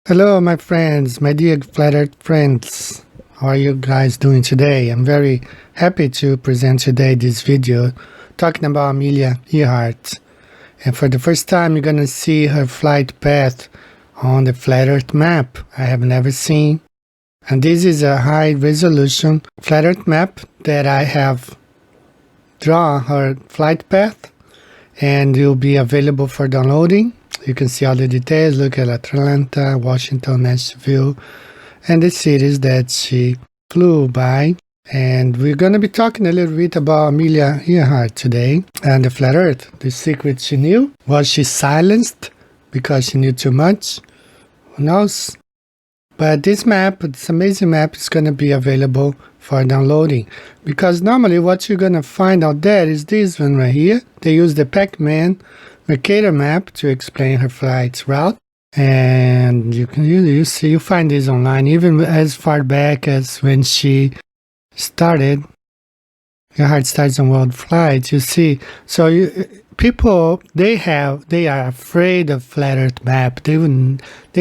Hello, my friends, my dear flat earth friends. How are you guys doing today? I'm very happy to present today this video talking about Amelia Earhart. And for the first time, you're going to see her flight path on the flat earth map I have never seen. And this is a high resolution flat earth map that I have drawn her flight path, and it will be available for downloading. You can see all the details. Look at Atlanta, Washington, Nashville, and the cities that she flew by. And we're going to be talking a little bit about Amelia Earhart today and the flat earth. The secret she knew. Was she silenced because she knew too much? Who knows? But this map, this amazing map, is going to be available for downloading. Because normally what you're going to find out there is this one right here. They use the Pac-Man Mercator map to explain her flight's route, and you find this online even as far back as when she started. Earhart starts on world flights. You see, so people they are afraid of flat Earth map. They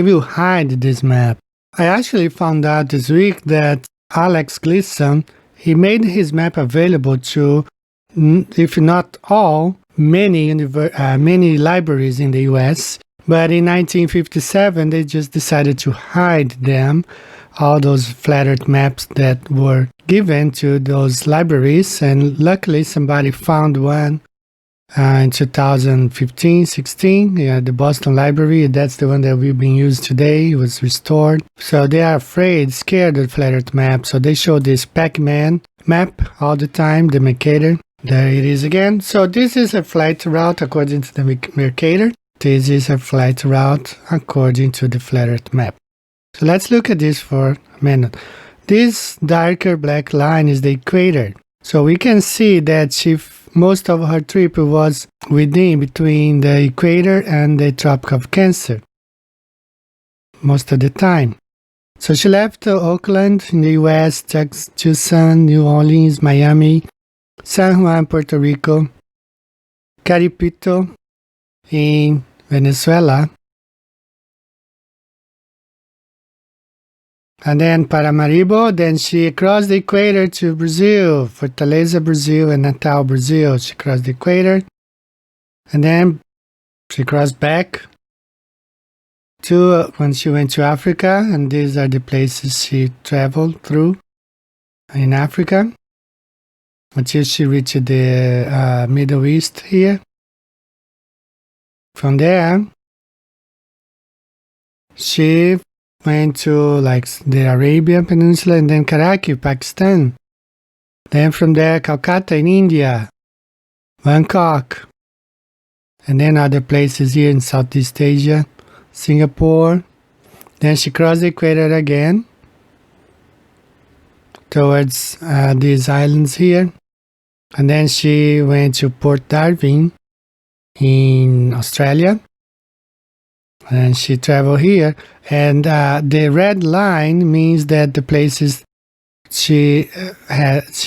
will hide this map. I actually found out this week that Alex Gleason, he made his map available to, if not all, many libraries in the US, but in 1957 they just decided to hide them, all those flat earth maps that were given to those libraries, and luckily somebody found one in 2015-16, the Boston Library. That's the one that we've been using today. It was restored. So they are scared of flat earth map, so they show this Pac-Man map all the time, the Mercator. There it is again. So this is a flight route according to the Mercator. This is a flight route according to the flat earth map. So let's look at this for a minute. This darker black line is the equator. So we can see that most of her trip was between the equator and the Tropic of Cancer. Most of the time. So she left Oakland in the US, Tucson, New Orleans, Miami, San Juan, Puerto Rico, Caripito in Venezuela, and then Paramaribo. Then she crossed the equator to Brazil, Fortaleza, Brazil, and Natal, Brazil. She crossed the equator, and then she crossed back to when she went to Africa, and these are the places she traveled through in Africa until she reached the Middle East here. From there, she went to the Arabian Peninsula, and then Karachi, Pakistan. Then from there, Calcutta in India, Bangkok, and then other places here in Southeast Asia, Singapore. Then she crossed the equator again towards these islands here. And then she went to Port Darwin in Australia. And she traveled here. And the red line means that the places she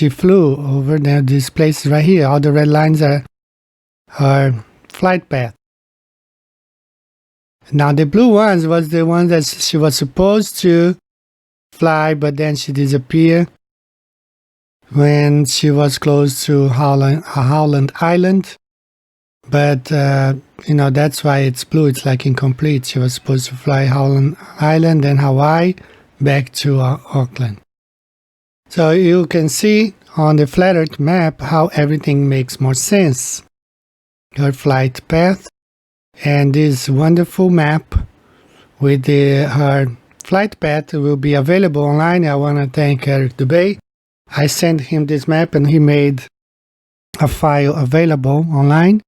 flew over there, these places right here. All the red lines are her flight path. Now the blue ones was the ones that she was supposed to fly, but then she disappeared when she was close to Howland Island. But, that's why it's blue. It's incomplete. She was supposed to fly Howland Island, then Hawaii, back to Auckland. So you can see on the flat earth map how everything makes more sense. Her flight path, and this wonderful map with her flight path will be available online. I want to thank Eric Dubay. I sent him this map and he made a file available online.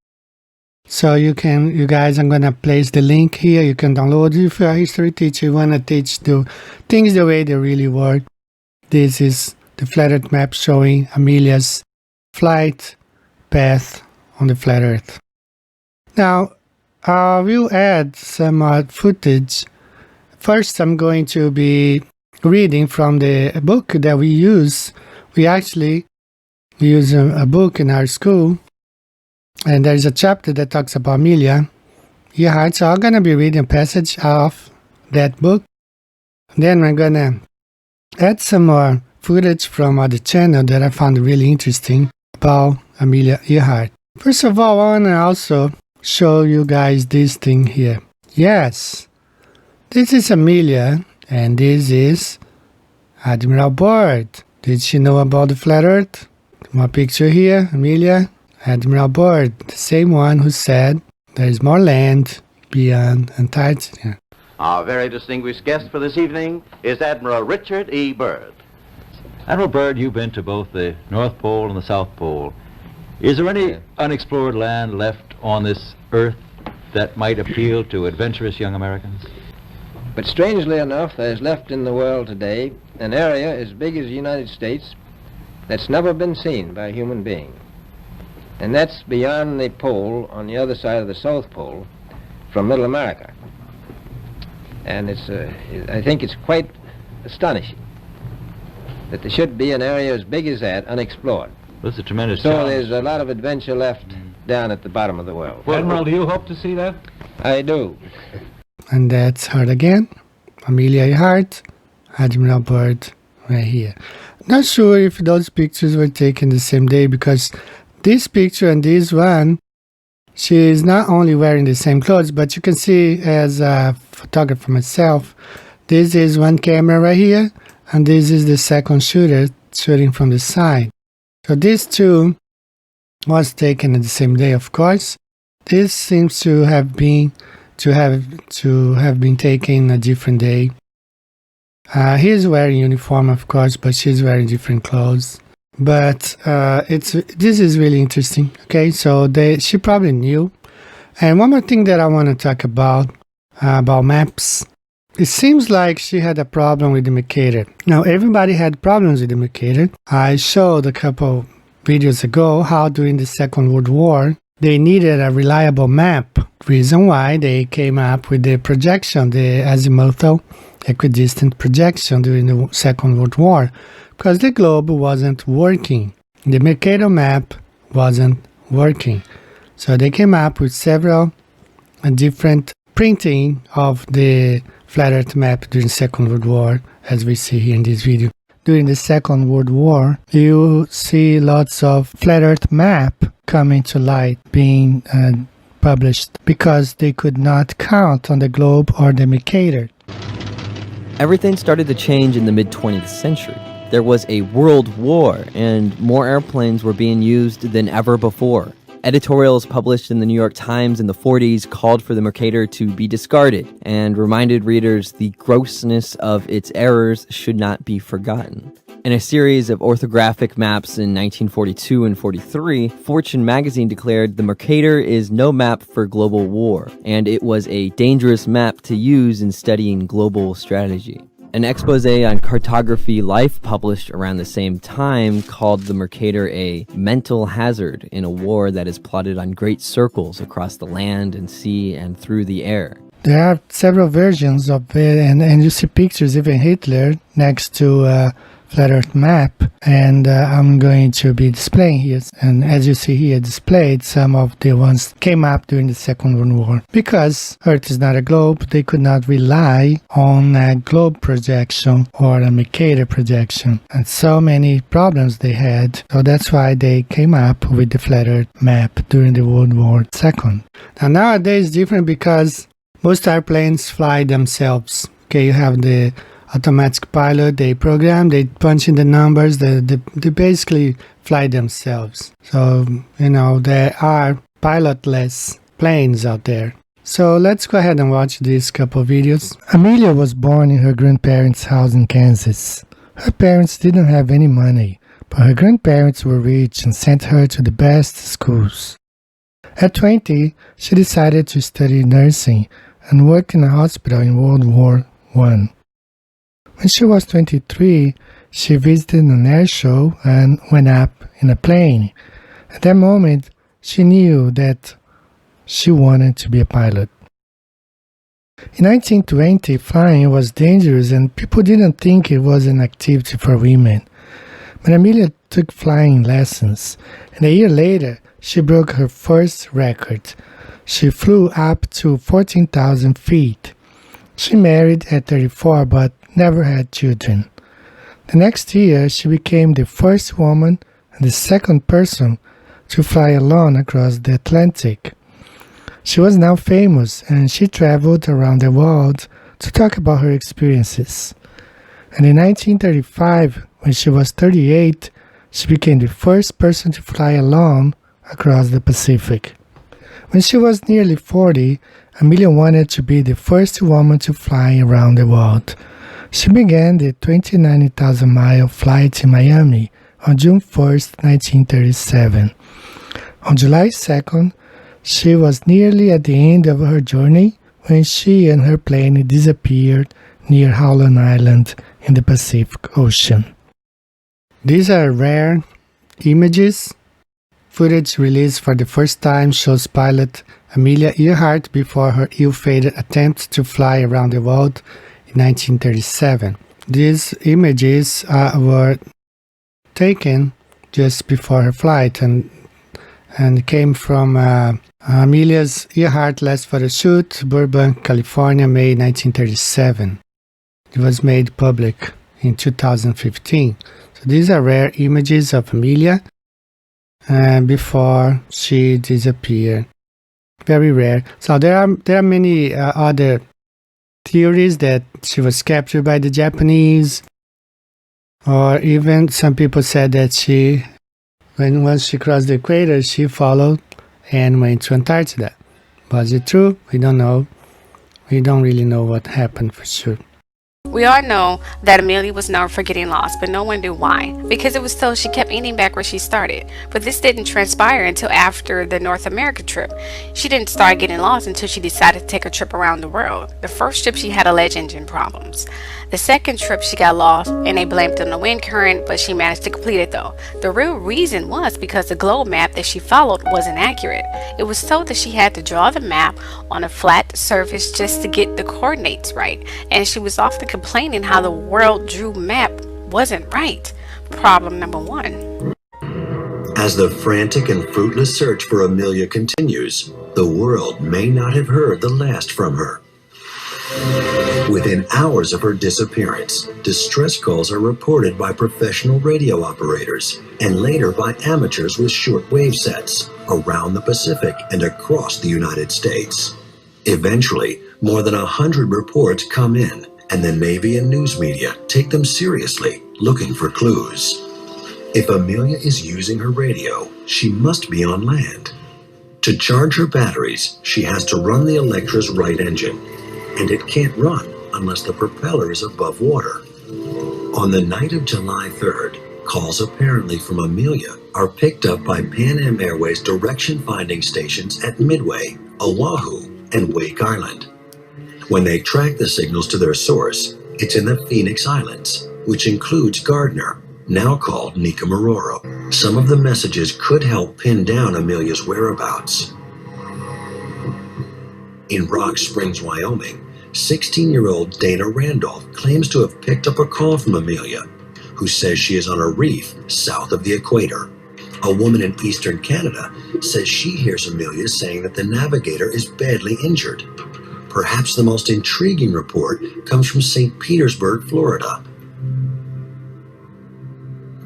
So you guys, I'm going to place the link here. You can download it. If you're a history teacher, you want to teach the things the way they really work. This is the flat earth map showing Amelia's flight path on the flat earth. Now, I will add some footage. First, I'm going to be reading from the book that we use. We actually use a book in our school, and there is a chapter that talks about Amelia Earhart. So I'm going to be reading a passage of that book. Then we're gonna add some more footage from other channel that I found really interesting about Amelia Earhart. First of all, I wanna also show you guys this thing here. Yes, this is Amelia, and this is Admiral Byrd. Did she know about the flat Earth? My picture here, Amelia, Admiral Byrd, the same one who said there is more land beyond Antarctica. Our very distinguished guest for this evening is Admiral Richard E. Byrd. Admiral Byrd, you've been to both the North Pole and the South Pole. Is there any unexplored land left on this Earth that might appeal to adventurous young Americans? But strangely enough, there's left in the world today an area as big as the United States that's never been seen by a human being. And that's beyond the pole on the other side of the South Pole from Middle America. And I think it's quite astonishing that there should be an area as big as that unexplored. That's a tremendous So challenge. there's a lot of adventure left down at the bottom of the world. Well, Admiral, do you hope to see that? I do. And that's her again, Amelia Earhart, Admiral Byrd, right here. Not sure if those pictures were taken the same day, because this picture and this one, she is not only wearing the same clothes, but you can see as a photographer myself, this is one camera right here, and this is the second shooter shooting from the side. So these two was taken at the same day, of course. This seems to have been taken a different day. He is wearing uniform, of course, but she's wearing different clothes. But this is really interesting. Okay, so she probably knew. And one more thing that I want to talk about maps. It seems like she had a problem with the Mercator. Now, everybody had problems with the Mercator. I showed a couple videos ago how during the Second World War, they needed a reliable map. Reason why they came up with the projection, the azimuthal equidistant projection during the Second World War, because the globe wasn't working. The Mercator map wasn't working. So they came up with several different printing of the flat Earth map during the Second World War, as we see here in this video. During the Second World War, you see lots of flat Earth map coming to light, being published, because they could not count on the globe or the Mercator. Everything started to change in the mid-20th century. There was a world war, and more airplanes were being used than ever before. Editorials published in the New York Times in the 40s called for the Mercator to be discarded and reminded readers the grossness of its errors should not be forgotten. In a series of orthographic maps in 1942 and 43, Fortune magazine declared the Mercator is no map for global war, and it was a dangerous map to use in studying global strategy. An expose on cartography Life published around the same time called the Mercator a mental hazard in a war that is plotted on great circles across the land and sea and through the air. There are several versions of it, and you see pictures, even Hitler, next to flat Earth map, and I'm going to be displaying here, and as you see here displayed, some of the ones came up during the Second World War. Because Earth is not a globe, they could not rely on a globe projection or a Mercator projection, and so many problems they had. So that's why they came up with the flat Earth map during the World War II. Now nowadays it's different because most airplanes fly themselves. Okay, you have the automatic pilot, they program, they punch in the numbers, they basically fly themselves. So, there are pilotless planes out there. So let's go ahead and watch these couple videos. Amelia was born in her grandparents' house in Kansas. Her parents didn't have any money, but her grandparents were rich and sent her to the best schools. At 20, she decided to study nursing and work in a hospital in World War I. When she was 23, she visited an air show and went up in a plane. At that moment, she knew that she wanted to be a pilot. In 1920, flying was dangerous and people didn't think it was an activity for women. But Amelia took flying lessons, and a year later, she broke her first record. She flew up to 14,000 feet. She married at 34 but never had children. The next year, she became the first woman and the second person to fly alone across the Atlantic. She was now famous and she traveled around the world to talk about her experiences. And in 1935, when she was 38, she became the first person to fly alone across the Pacific. When she was nearly 40, Amelia wanted to be the first woman to fly around the world. She began the 29,000-mile flight to Miami on June 1st, 1937. On July 2nd, she was nearly at the end of her journey when she and her plane disappeared near Howland Island in the Pacific Ocean. These are rare images. Footage released for the first time shows pilot Amelia Earhart before her ill-fated attempt to fly around the world in 1937. These images were taken just before her flight and came from Amelia's Earhart last photo shoot, Burbank, California, May 1937. It was made public in 2015. So these are rare images of Amelia before she disappeared. Very rare. So there are many other theories that she was captured by the Japanese, or even some people said that once she crossed the equator, she followed and went to Antarctica. Was it true? We don't know. We don't really know what happened for sure. We all know that Amelia was known for getting lost, but no one knew why, because it was told she kept ending back where she started. But this didn't transpire until after the North America trip. She didn't start getting lost until she decided to take a trip around the world. The first trip she had alleged engine problems. The second trip she got lost and they blamed it on the wind current, but she managed to complete it though. The real reason was because the globe map that she followed wasn't accurate. It was told that she had to draw the map on a flat surface just to get the coordinates right, and she was often complaining how the world drew map wasn't right. Problem number one. As the frantic and fruitless search for Amelia continues, the world may not have heard the last from her. Within hours of her disappearance, distress calls are reported by professional radio operators and later by amateurs with shortwave sets around the Pacific and across the United States. Eventually, more than 100 reports come in, and the Navy and news media take them seriously, looking for clues. If Amelia is using her radio, she must be on land. To charge her batteries, she has to run the Electra's right engine, and it can't run unless the propeller is above water. On the night of July 3rd, calls apparently from Amelia are picked up by Pan Am Airways direction-finding stations at Midway, Oahu, and Wake Island. When they track the signals to their source, it's in the Phoenix Islands, which includes Gardner, now called Nikamaroro. Some of the messages could help pin down Amelia's whereabouts. In Rock Springs, Wyoming, 16-year-old Dana Randolph claims to have picked up a call from Amelia, who says she is on a reef south of the equator. A woman in eastern Canada says she hears Amelia saying that the navigator is badly injured. Perhaps the most intriguing report comes from St. Petersburg, Florida.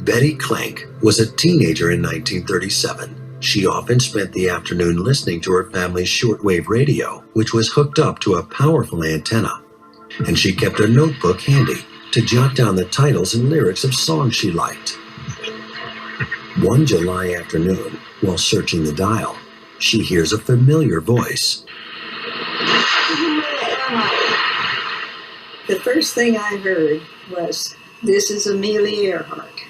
Betty Clank was a teenager in 1937. She often spent the afternoon listening to her family's shortwave radio, which was hooked up to a powerful antenna. And she kept a notebook handy to jot down the titles and lyrics of songs she liked. One July afternoon, while searching the dial, she hears a familiar voice. The first thing I heard was, "This is Amelia Earhart."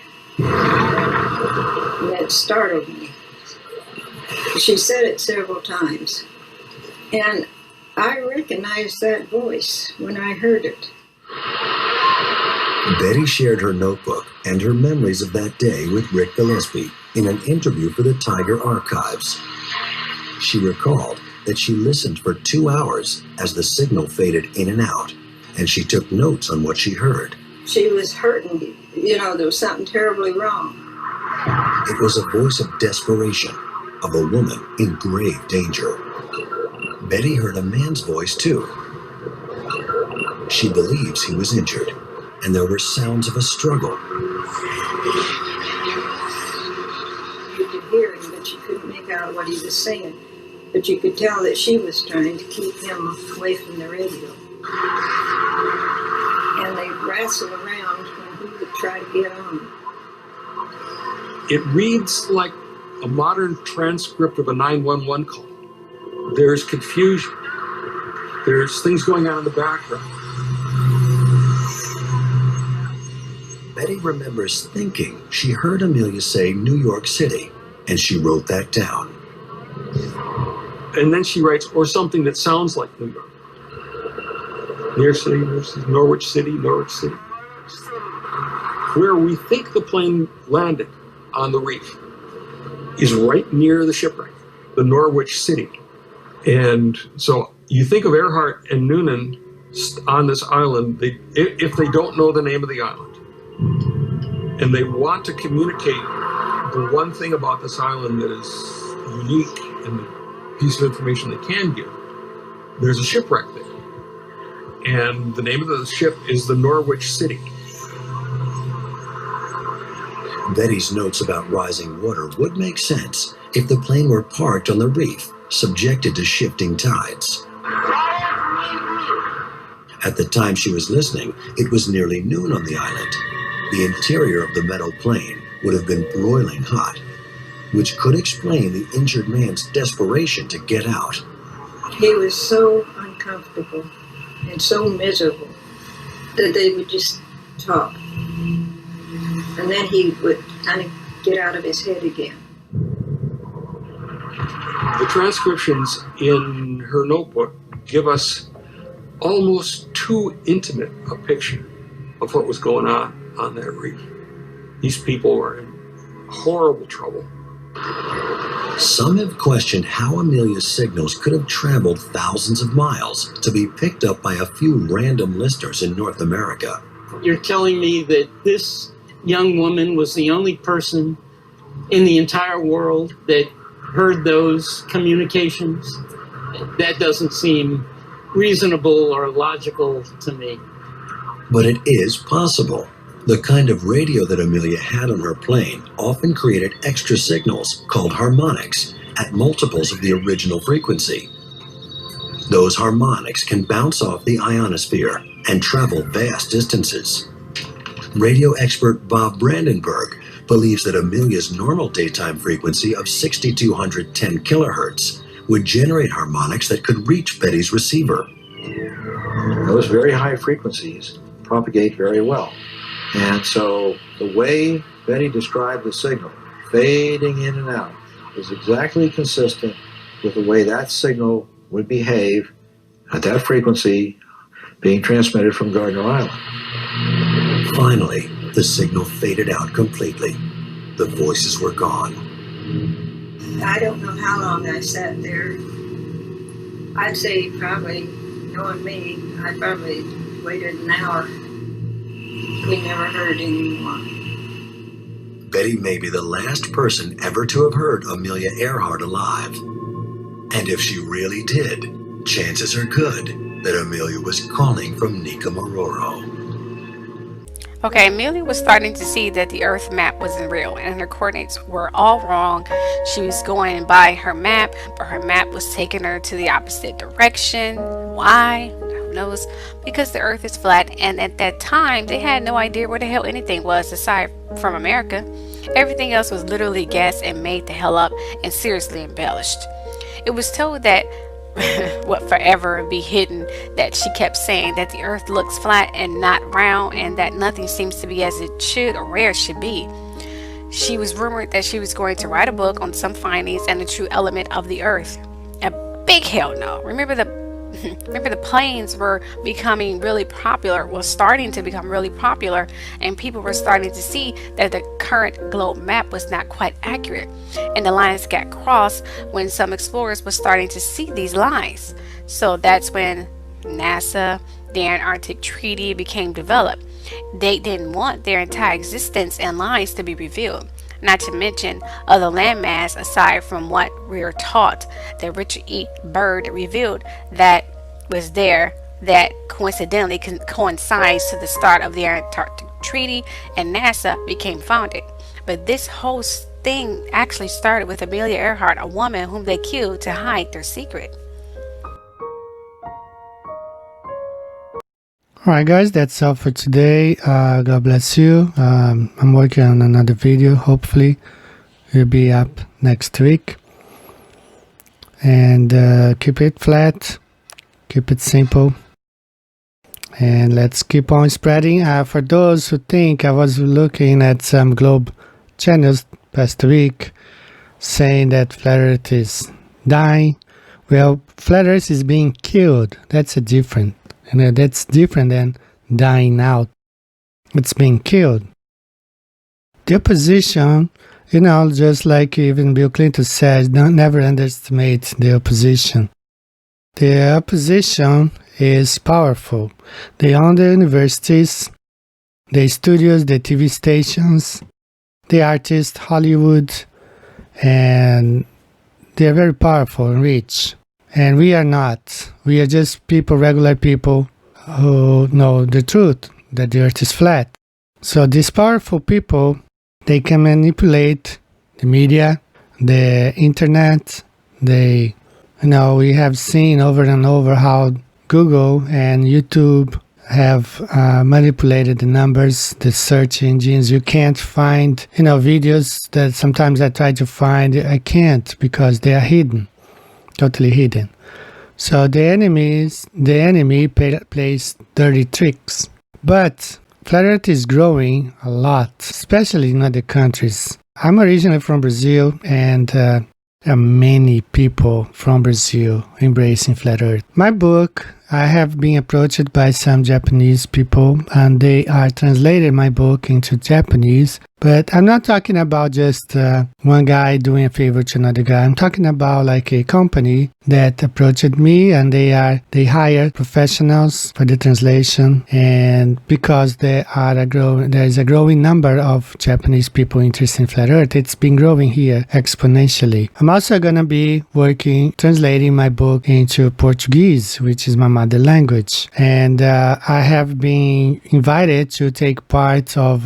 That startled me. She said it several times, and I recognized that voice when I heard it. Betty shared her notebook and her memories of that day with Rick Gillespie in an interview for the Tiger Archives. She recalled that she listened for 2 hours as the signal faded in and out, and she took notes on what she heard. She was hurting. There was something terribly wrong. It was a voice of desperation, of a woman in grave danger. Betty heard a man's voice too. She believes he was injured, and there were sounds of a struggle. You could hear him, but you couldn't make out what he was saying. But you could tell that she was trying to keep him away from the radio. And they wrestle around when he would try to get on. It reads like a modern transcript of a 911 call. There's confusion. There's things going on in the background. Betty remembers thinking she heard Amelia say New York City, and she wrote that down. And then she writes, or something that sounds like New York. New York City versus Norwich City, Norwich City. Where we think the plane landed on the reef is right near the shipwreck, the Norwich City. And so you think of Earhart and Noonan on this island, if they don't know the name of the island, and they want to communicate the one thing about this island that is unique and the piece of information they can give, there's a shipwreck there. And the name of the ship is the Norwich City. Betty's notes about rising water would make sense if the plane were parked on the reef, subjected to shifting tides. At the time she was listening, it was nearly noon on the island. The interior of the metal plane would have been broiling hot, which could explain the injured man's desperation to get out. He was so uncomfortable and so miserable that they would just talk. And then he would kind of get out of his head again. The transcriptions in her notebook give us almost too intimate a picture of what was going on that reef. These people were in horrible trouble. Some have questioned how Amelia's signals could have traveled thousands of miles to be picked up by a few random listeners in North America. You're telling me that this young woman was the only person in the entire world that heard those communications? That doesn't seem reasonable or logical to me. But it is possible. The kind of radio that Amelia had on her plane often created extra signals called harmonics at multiples of the original frequency. Those harmonics can bounce off the ionosphere and travel vast distances. Radio expert Bob Brandenburg believes that Amelia's normal daytime frequency of 6,210 kilohertz would generate harmonics that could reach Betty's receiver. Those very high frequencies propagate very well. And so the way Betty described the signal, fading in and out, is exactly consistent with the way that signal would behave at that frequency being transmitted from Gardner Island. Finally, the signal faded out completely. The voices were gone. I don't know how long I sat there. I'd say probably, knowing me, I probably waited an hour. We never heard anymore. Betty may be the last person ever to have heard Amelia Earhart alive. And if she really did, chances are good that Amelia was calling from Nikamororo. Okay, Amelia was starting to see that the Earth map wasn't real and her coordinates were all wrong. She was going by her map, but her map was taking her to the opposite direction. Why? Who knows? Because the Earth is flat, and at that time, they had no idea where the hell anything was aside from America. Everything else was literally guessed and made the hell up and seriously embellished. It was told that what forever be hidden, that she kept saying that the earth looks flat and not round, and that nothing seems to be as it should or where it should be. She was rumored that she was going to write a book on some findings and the true element of the earth. A big hell no. Remember the planes were becoming really popular, was starting to become really popular, and people were starting to see that the current globe map was not quite accurate, and the lines got crossed when some explorers were starting to see these lines. So that's when NASA, the Antarctic Treaty became developed. They didn't want their entire existence and lines to be revealed, not to mention other landmass aside from what we are taught that Richard E. Byrd revealed that was there that coincidentally coincides to the start of the Antarctic Treaty, and NASA became founded. But this whole thing actually started with Amelia Earhart, a woman whom they killed to hide their secret. Alright guys, that's all for today. God bless you. I'm working on another video. Hopefully it'll be up next week. And keep it flat, keep it simple, and let's keep on spreading. For those who think, I was looking at some globe channels past week saying that Flat Earth is dying. Well, Flat Earth is being killed. That's that's different than dying out. It's being killed. The opposition, just like even Bill Clinton says, never underestimate the opposition. The opposition is powerful. They own the universities, the studios, the TV stations, the artists, Hollywood, and they're very powerful and rich. And we are not. We are just people, regular people, who know the truth, that the earth is flat. So these powerful people, they can manipulate the media, the internet. We have seen over and over how Google and YouTube have manipulated the numbers, the search engines. You can't find, videos that sometimes I try to find. I can't because they are hidden. Totally hidden. So the enemy plays dirty tricks. But Flat Earth is growing a lot, especially in other countries. I'm originally from Brazil, and there are many people from Brazil embracing Flat Earth. My book, I have been approached by some Japanese people, and they are translating my book into Japanese. But I'm not talking about just one guy doing a favor to another guy. I'm talking about like a company that approached me, and they hire professionals for the translation. And because there is a growing number of Japanese people interested in Flat Earth, it's been growing here exponentially. I'm also going to be translating my book into Portuguese, which is my mother language. And I have been invited to take part of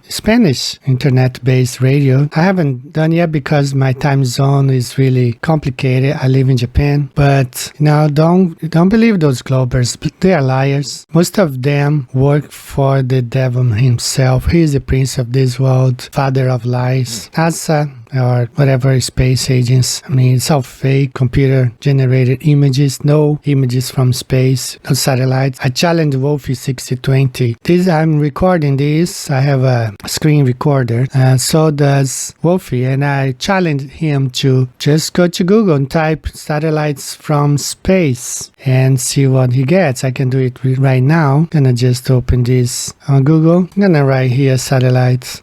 Spanish internet-based radio. I haven't done yet because my time zone is really complicated. I live in Japan, but don't believe those Globers. They are liars. Most of them work for the devil himself. He is the prince of this world, father of lies. NASA or whatever space agents. It's all fake, computer-generated images, no images from space, no satellites. I challenge Wolfie 6020. I'm recording this. I have a screen recorder, so does Wolfie, and I challenge him to just go to Google and type satellites from space and see what he gets. I can do it right now. I'm gonna just open this on Google. I'm gonna write here satellites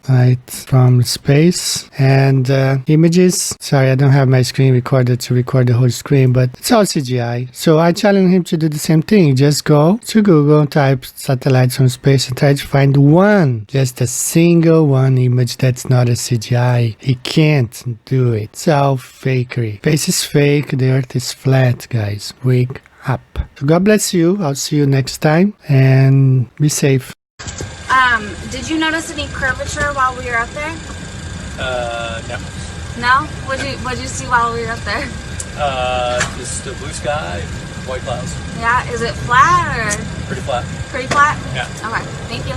from space, and images. Sorry, I don't have my screen recorder to record the whole screen, but it's all CGI. So I challenge him to do the same thing. Just go to Google, type satellites from space, and try to find just a single one image that's not a CGI. He can't do it. It's all fakery. Space is fake. The earth is flat, guys. Wake up. So God bless you. I'll see you next time, and be safe. Did you notice any curvature while we were up there? No. No? What'd you see while we were up there? Just the blue sky, white clouds. Yeah, is it flat or? Pretty flat. Pretty flat? Yeah. Okay, thank you.